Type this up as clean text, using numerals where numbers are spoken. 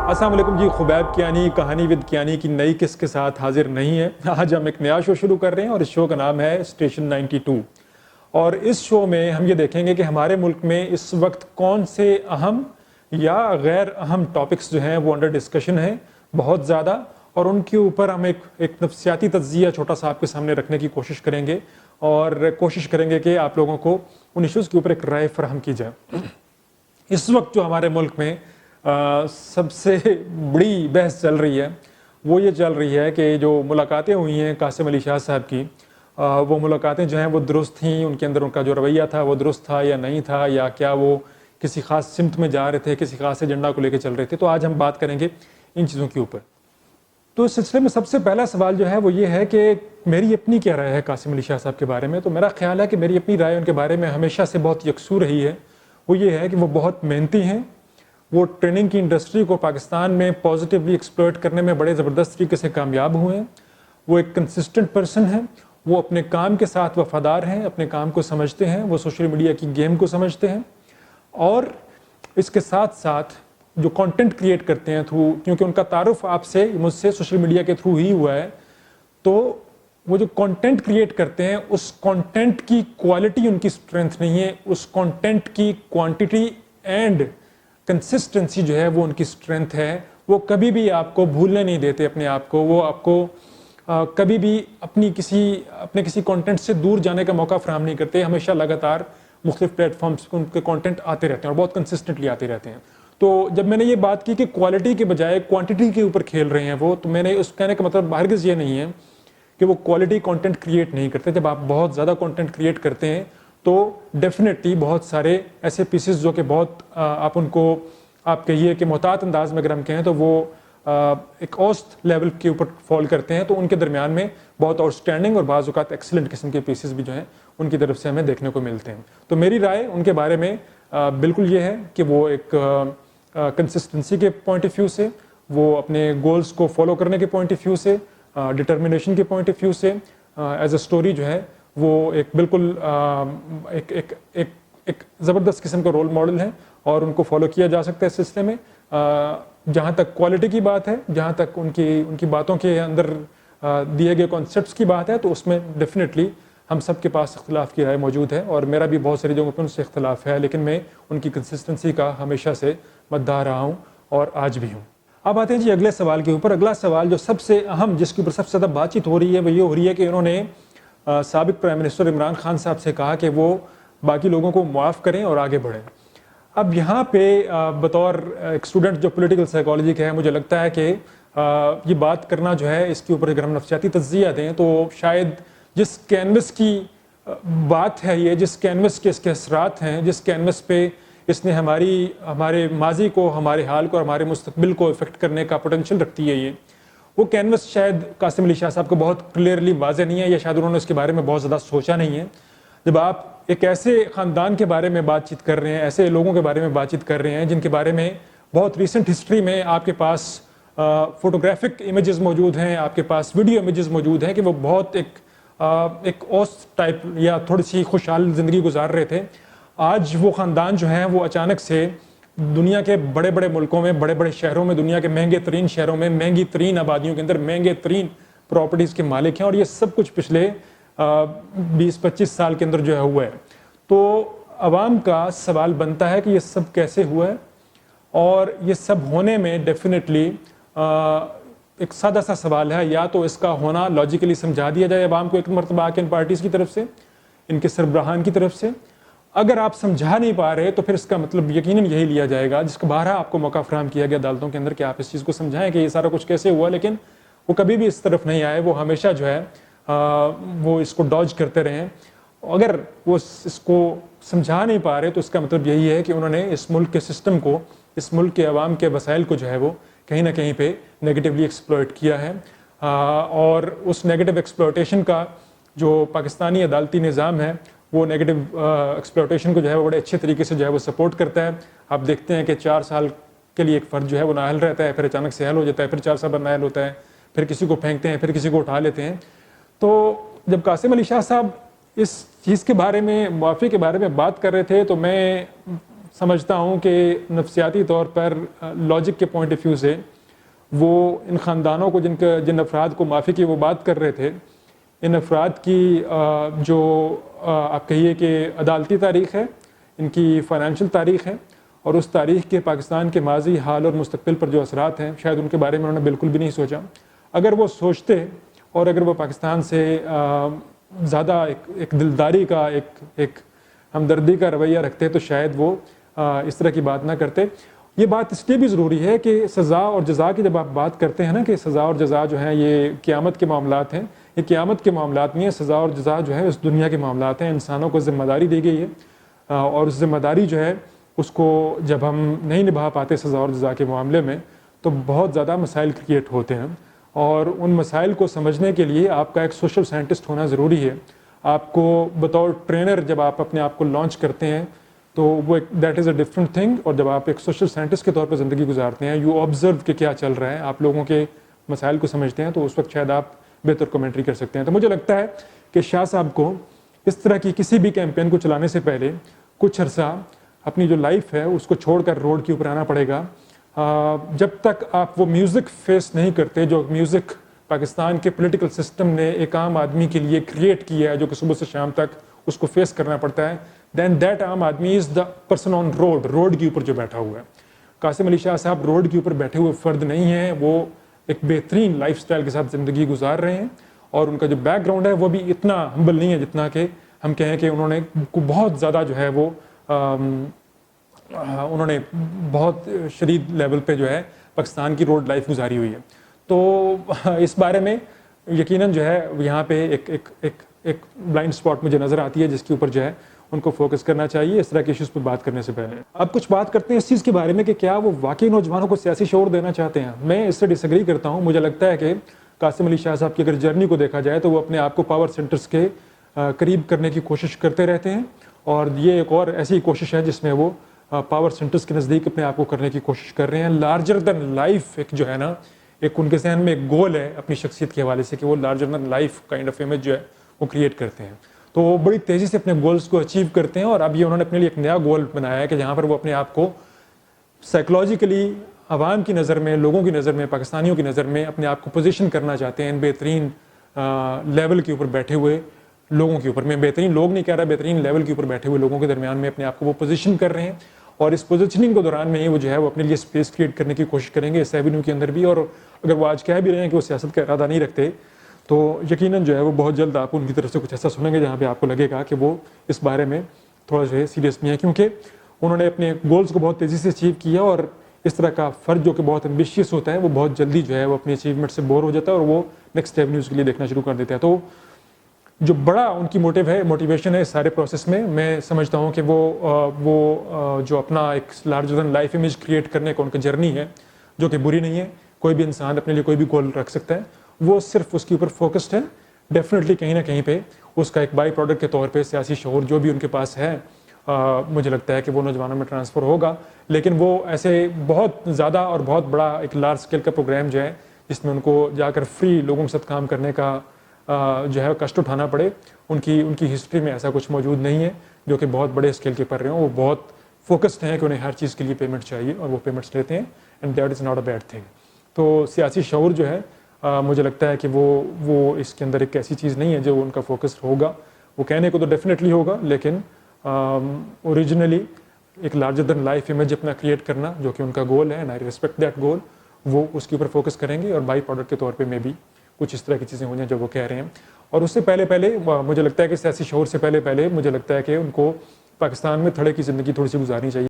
السلام علیکم جی. خبیب کیانی کہانی ود کیانی کی نئی قسط کے ساتھ حاضر نہیں ہے. آج ہم ایک نیا شو شروع کر رہے ہیں اور اس شو کا نام ہے اسٹیشن 92. اور اس شو میں ہم یہ دیکھیں گے کہ ہمارے ملک میں اس وقت کون سے اہم یا غیر اہم ٹاپکس جو ہیں وہ انڈر ڈسکشن ہیں بہت زیادہ، اور ان کے اوپر ہم ایک نفسیاتی تجزیہ چھوٹا سا آپ کے سامنے رکھنے کی کوشش کریں گے اور کوشش کریں گے کہ آپ لوگوں کو ان ایشوز کے اوپر ایک رائے فراہم کی جائے. اس وقت جو ہمارے ملک میں سب سے بڑی بحث چل رہی ہے وہ یہ چل رہی ہے کہ جو ملاقاتیں ہوئی ہیں قاسم علی شاہ صاحب کی، وہ ملاقاتیں جو ہیں وہ درست تھیں، ان کے اندر ان کا جو رویہ تھا وہ درست تھا یا نہیں تھا، یا کیا وہ کسی خاص سمت میں جا رہے تھے، کسی خاص ایجنڈا کو لے کے چل رہے تھے. تو آج ہم بات کریں گے ان چیزوں کے اوپر. تو اس سلسلے میں سب سے پہلا سوال جو ہے وہ یہ ہے کہ میری اپنی کیا رائے ہے قاسم علی شاہ صاحب کے بارے میں. تو میرا خیال ہے کہ میری اپنی رائے ان کے بارے میں ہمیشہ سے بہت یکسو رہی ہے. وہ یہ ہے کہ وہ بہت محنتی ہیں، وہ ٹریننگ کی انڈسٹری کو پاکستان میں پازیٹیولی ایکسپلوئٹ کرنے میں بڑے زبردست طریقے سے کامیاب ہوئے ہیں. وہ ایک کنسسٹنٹ پرسن ہیں، وہ اپنے کام کے ساتھ وفادار ہیں، اپنے کام کو سمجھتے ہیں، وہ سوشل میڈیا کی گیم کو سمجھتے ہیں، اور اس کے ساتھ ساتھ جو کانٹینٹ کریٹ کرتے ہیں تھرو، کیونکہ ان کا تعارف آپ سے مجھ سے سوشل میڈیا کے تھرو ہی ہوا ہے، تو وہ جو کانٹینٹ کریٹ کرتے ہیں اس کانٹینٹ کی کوالٹی ان کی اسٹرینتھ نہیں ہے، اس کانٹینٹ کی کوانٹٹی اینڈ کنسسٹنسی جو ہے وہ ان کی اسٹرینتھ ہے. وہ کبھی بھی آپ کو بھولنے نہیں دیتے اپنے آپ کو، وہ آپ کو کبھی بھی اپنے کسی کانٹینٹ سے دور جانے کا موقع فراہم نہیں کرتے. ہمیشہ لگاتار مختلف پلیٹ فارمز پہ ان کے کانٹینٹ آتے رہتے ہیں اور بہت کنسسٹنٹلی آتے رہتے ہیں. تو جب میں نے یہ بات کی کہ کوالٹی کے بجائے کوانٹٹی کے اوپر کھیل رہے ہیں وہ، تو میں نے اس کہنے کا مطلب ہرگز یہ نہیں ہے کہ وہ کوالٹی کانٹینٹ کریٹ نہیں کرتے. جب آپ بہت زیادہ کانٹینٹ کریٹ کرتے ہیں تو ڈیفینیٹلی بہت سارے ایسے پیسز جو کہ بہت آپ ان کو آپ کہیے کہ محتاط انداز میں اگر ہم کہیں تو وہ ایک اوسط لیول کے اوپر فال کرتے ہیں، تو ان کے درمیان میں بہت آؤٹ اسٹینڈنگ اور بعض اوقات ایکسلنٹ قسم کے پیسز بھی جو ہیں ان کی طرف سے ہمیں دیکھنے کو ملتے ہیں. تو میری رائے ان کے بارے میں بالکل یہ ہے کہ وہ ایک کنسسٹنسی کے پوائنٹ آف ویو سے، وہ اپنے گولز کو فالو کرنے کے پوائنٹ آف ویو سے، ڈٹرمنیشن کے پوائنٹ آف ویو سے ایز اے اسٹوری جو ہے وہ ایک بالکل ایک زبردست قسم کا رول ماڈل ہے اور ان کو فالو کیا جا سکتا ہے اس سلسلے میں. جہاں تک کوالٹی کی بات ہے، جہاں تک ان کی باتوں کے اندر دیے گئے کانسیپٹس کی بات ہے، تو اس میں ڈیفینیٹلی ہم سب کے پاس اختلاف کی رائے موجود ہے، اور میرا بھی بہت ساری جگہوں پہ ان سے اختلاف ہے، لیکن میں ان کی کنسسٹنسی کا ہمیشہ سے مداح رہا ہوں اور آج بھی ہوں. اب آتے ہیں جی اگلے سوال کے اوپر. اگلا سوال جو سب سے اہم، جس کے اوپر سب سے زیادہ بات چیت ہو رہی ہے، وہ یہ ہو رہی ہے کہ انہوں نے سابق پرائم منسٹر عمران خان صاحب سے کہا کہ وہ باقی لوگوں کو معاف کریں اور آگے بڑھیں. اب یہاں پہ بطور ایک اسٹوڈنٹ جو پولیٹیکل سائیکالوجی کا ہے، مجھے لگتا ہے کہ یہ بات کرنا جو ہے اس کے اوپر اگر ہم نفسیاتی تجزیہ دیں تو شاید جس کینوس کی بات ہے، یہ جس کینوس کے اس کے اثرات ہیں، جس کینوس پہ اس نے ہمارے ماضی کو، ہمارے حال کو اور ہمارے مستقبل کو افیکٹ کرنے کا پوٹینشیل رکھتی ہے، وہ کینوس شاید قاسم علی شاہ صاحب کو بہت کلیئرلی واضح نہیں ہے، یا شاید انہوں نے اس کے بارے میں بہت زیادہ سوچا نہیں ہے. جب آپ ایک ایسے خاندان کے بارے میں بات چیت کر رہے ہیں، ایسے لوگوں کے بارے میں بات چیت کر رہے ہیں جن کے بارے میں بہت ریسنٹ ہسٹری میں آپ کے پاس فوٹوگرافک امیجز موجود ہیں، آپ کے پاس ویڈیو امیجز موجود ہیں کہ وہ بہت ایک اوس ٹائپ یا تھوڑی سی خوشحال زندگی گزار رہے تھے. آج وہ خاندان جو ہیں وہ اچانک سے دنیا کے بڑے بڑے ملکوں میں، بڑے بڑے شہروں میں، دنیا کے مہنگے ترین شہروں میں، مہنگی ترین آبادیوں کے اندر مہنگے ترین پراپرٹیز کے مالک ہیں، اور یہ سب کچھ پچھلے 20-25 سال کے اندر جو ہے ہوا ہے. تو عوام کا سوال بنتا ہے کہ یہ سب کیسے ہوا ہے، اور یہ سب ہونے میں ڈیفینیٹلی ایک سادہ سا سوال ہے، یا تو اس کا ہونا لاجیکلی سمجھا دیا جائے عوام کو ایک مرتبہ کہ ان پارٹیز کی طرف سے، ان کے سربراہان کی طرف سے. اگر آپ سمجھا نہیں پا رہے تو پھر اس کا مطلب یقیناً یہی لیا جائے گا، جس کا بارہ آپ کو موقع فراہم کیا گیا عدالتوں کے اندر کہ آپ اس چیز کو سمجھائیں کہ یہ سارا کچھ کیسے ہوا، لیکن وہ کبھی بھی اس طرف نہیں آئے. وہ ہمیشہ جو ہے وہ اس کو ڈاج کرتے رہے. اگر وہ اس کو سمجھا نہیں پا رہے تو اس کا مطلب یہی ہے کہ انہوں نے اس ملک کے سسٹم کو، اس ملک کے عوام کے وسائل کو جو ہے وہ کہیں نہ کہیں پہ نیگیٹیولی ایکسپلوئٹ کیا ہے. اور اس نیگیٹیو ایکسپلوئٹیشن کا جو پاکستانی عدالتی نظام ہے، وہ نیگیٹیو ایکسپلوئٹیشن کو جو ہے وہ بڑے اچھے طریقے سے جو ہے وہ سپورٹ کرتا ہے. آپ دیکھتے ہیں کہ 4 سال کے لیے ایک فرد جو ہے وہ نااہل رہتا ہے، پھر اچانک سے اہل ہو جاتا ہے، پھر 4 سال بعد نااہل ہوتا ہے، پھر کسی کو پھینکتے ہیں، پھر کسی کو اٹھا لیتے ہیں. تو جب قاسم علی شاہ صاحب اس چیز کے بارے میں، معافی کے بارے میں بات کر رہے تھے، تو میں سمجھتا ہوں کہ نفسیاتی طور پر لاجک کے پوائنٹ آف ویو سے وہ ان خاندانوں کو جن افراد کو معافی کی وہ بات کر رہے تھے، ان افراد کی جو آپ کہیے کہ عدالتی تاریخ ہے، ان کی فائنینشیل تاریخ ہے، اور اس تاریخ کے پاکستان کے ماضی، حال اور مستقبل پر جو اثرات ہیں، شاید ان کے بارے میں انہوں نے بالکل بھی نہیں سوچا۔ اگر وہ سوچتے اور اگر وہ پاکستان سے زیادہ ایک دلداری کا، ایک ہمدردی کا رویہ رکھتے تو شاید وہ اس طرح کی بات نہ کرتے۔ یہ بات اس لیے بھی ضروری ہے کہ سزا اور جزا کی جب آپ بات کرتے ہیں نا، کہ سزا اور جزا جو ہیں یہ قیامت کے معاملات ہیں، یہ قیامت کے معاملات نہیں ہیں۔ سزا اور جزا جو ہے اس دنیا کے معاملات ہیں۔ انسانوں کو ذمہ داری دی گئی ہے، اور اس ذمہ داری جو ہے اس کو جب ہم نہیں نبھا پاتے سزا اور جزا کے معاملے میں، تو بہت زیادہ مسائل کریٹ ہوتے ہیں، اور ان مسائل کو سمجھنے کے لیے آپ کا ایک سوشل سائنٹسٹ ہونا ضروری ہے۔ آپ کو بطور ٹرینر جب آپ اپنے آپ کو لانچ کرتے ہیں تو وہ that is a different thing, اور جب آپ ایک سوشل سائنٹسٹ کے طور پر زندگی گزارتے ہیں، یو آبزرو کہ کیا چل رہا ہے، آپ لوگوں کے مسائل کو سمجھتے ہیں، تو اس وقت شاید آپ بہتر کمنٹری کر سکتے ہیں۔ تو مجھے لگتا ہے کہ شاہ صاحب کو اس طرح کی کسی بھی کیمپین کو چلانے سے پہلے کچھ عرصہ اپنی جو لائف ہے اس کو چھوڑ کر روڈ کے اوپر آنا پڑے گا۔ جب تک آپ وہ میوزک فیس نہیں کرتے جو میوزک پاکستان کے پولیٹیکل سسٹم نے ایک عام آدمی کے لیے کریٹ کیا ہے، جو کہ صبح سے شام تک اس کو فیس کرنا پڑتا ہے، دین دیٹ عام آدمی از دا پرسن آن روڈ کے اوپر جو بیٹھا ہوا ہے۔ قاسم علی شاہ صاحب روڈ کے اوپر بیٹھے ہوئے فرد نہیں ہیں، وہ ایک بہترین لائف سٹائل کے ساتھ زندگی گزار رہے ہیں، اور ان کا جو بیک گراؤنڈ ہے وہ بھی اتنا ہمبل نہیں ہے جتنا کہ ہم کہیں کہ انہوں نے بہت زیادہ جو ہے وہ انہوں نے بہت شدید لیول پہ جو ہے پاکستان کی روڈ لائف گزاری ہوئی ہے۔ تو اس بارے میں یقیناً جو ہے یہاں پہ ایک بلائنڈ اسپاٹ مجھے نظر آتی ہے، جس کے اوپر جو ہے ان کو فوکس کرنا چاہیے اس طرح کے ایشوز پہ بات کرنے سے پہلے۔ اب کچھ بات کرتے ہیں اس چیز کے بارے میں کہ کیا وہ واقعی نوجوانوں کو سیاسی شعور دینا چاہتے ہیں۔ میں اس سے ڈس ایگری کرتا ہوں۔ مجھے لگتا ہے کہ قاسم علی شاہ صاحب کی اگر جرنی کو دیکھا جائے تو وہ اپنے آپ کو پاور سینٹرز کے قریب کرنے کی کوشش کرتے رہتے ہیں، اور یہ ایک اور ایسی کوشش ہے جس میں وہ پاور سینٹرز کے نزدیک اپنے آپ کو کرنے کی کوشش کر رہے ہیں۔ لارجر دین لائف ایک جو ہے نا، ایک ان کے ذہن میں ایک گول ہے اپنی شخصیت کے حوالے سے کہ وہ larger then life kind of image جو ہے وہ کریٹ کرتے ہیں، تو وہ بڑی تیزی سے اپنے گولز کو اچیو کرتے ہیں۔ اور اب یہ انہوں نے اپنے لیے ایک نیا گول بنایا ہے کہ جہاں پر وہ اپنے آپ کو سائیکولوجیکلی عوام کی نظر میں، لوگوں کی نظر میں، پاکستانیوں کی نظر میں اپنے آپ کو پوزیشن کرنا چاہتے ہیں بہترین لیول کے اوپر بیٹھے ہوئے لوگوں کے اوپر۔ میں بہترین لوگ نہیں کہہ رہا، بہترین لیول کے اوپر بیٹھے ہوئے لوگوں کے درمیان میں اپنے آپ کو وہ پوزیشن کر رہے ہیں، اور اس پوزیشننگ کے دوران میں ہی وہ جو ہے وہ اپنے لیے سپیس کریٹ کرنے کی کوشش کریں گے اس ایونیو کے اندر بھی۔ اور اگر وہ آج کہہ بھی رہے ہیں کہ وہ سیاست کا ارادہ نہیں رکھتے، تو یقیناً جو ہے وہ بہت جلد آپ ان کی طرف سے کچھ ایسا سنیں گے جہاں پہ آپ کو لگے گا کہ وہ اس بارے میں تھوڑا جو ہے سیریس نہیں ہے، کیونکہ انہوں نے اپنے گولز کو بہت تیزی سے اچیو کیا، اور اس طرح کا فرد جو کہ بہت ایمبیشیس ہوتا ہے وہ بہت جلدی جو ہے وہ اپنی اچیومنٹ سے بور ہو جاتا ہے اور وہ نیکسٹ ایونیوز کے لیے دیکھنا شروع کر دیتا ہے۔ تو جو بڑا ان کی موٹیویشن ہے اس سارے پروسیس میں سمجھتا ہوں کہ وہ جو اپنا ایک larger then life image create کرنے کا ان کی جرنی ہے، جو کہ بری نہیں ہے، کوئی بھی انسان اپنے لیے کوئی بھی گول رکھ سکتا ہے، وہ صرف اس کے اوپر فوکسڈ ہے۔ ڈیفینیٹلی کہیں نہ کہیں پہ اس کا ایک بائی پروڈکٹ کے طور پہ سیاسی شعور جو بھی ان کے پاس ہے مجھے لگتا ہے کہ وہ نوجوانوں میں ٹرانسفر ہوگا، لیکن وہ ایسے بہت زیادہ اور بہت بڑا ایک لارج اسکیل کا پروگرام جو ہے جس میں ان کو جا کر فری لوگوں کے ساتھ کام کرنے کا جو ہے کشٹ اٹھانا پڑے، ان کی ہسٹری میں ایسا کچھ موجود نہیں ہے جو کہ بہت بڑے اسکیل کے پر رہے ہوں۔ وہ بہت فوکسڈ ہیں کہ انہیں ہر چیز کے لیے پیمنٹ چاہیے اور وہ پیمنٹس لیتے ہیں، and that is not a bad thing. تو سیاسی شعور جو ہے مجھے لگتا ہے کہ وہ اس کے اندر ایک ایسی چیز نہیں ہے جو ان کا فوکس ہوگا۔ وہ کہنے کو تو ڈیفینیٹلی ہوگا، لیکن اوریجنلی ایک لارجر دین لائف امیج اپنا کریٹ کرنا جو کہ ان کا گول ہے، and I respect that goal, وہ اس کے اوپر فوکس کریں گے، اور بائی پروڈکٹ کے طور پہ میں بھی کچھ اس طرح کی چیزیں ہو جائیں جو وہ کہہ رہے ہیں۔ اور اس سے پہلے مجھے لگتا ہے کہ سیاسی شعور سے پہلے مجھے لگتا ہے کہ ان کو پاکستان میں تھڑے کی زندگی تھوڑی سی گزارنی چاہیے۔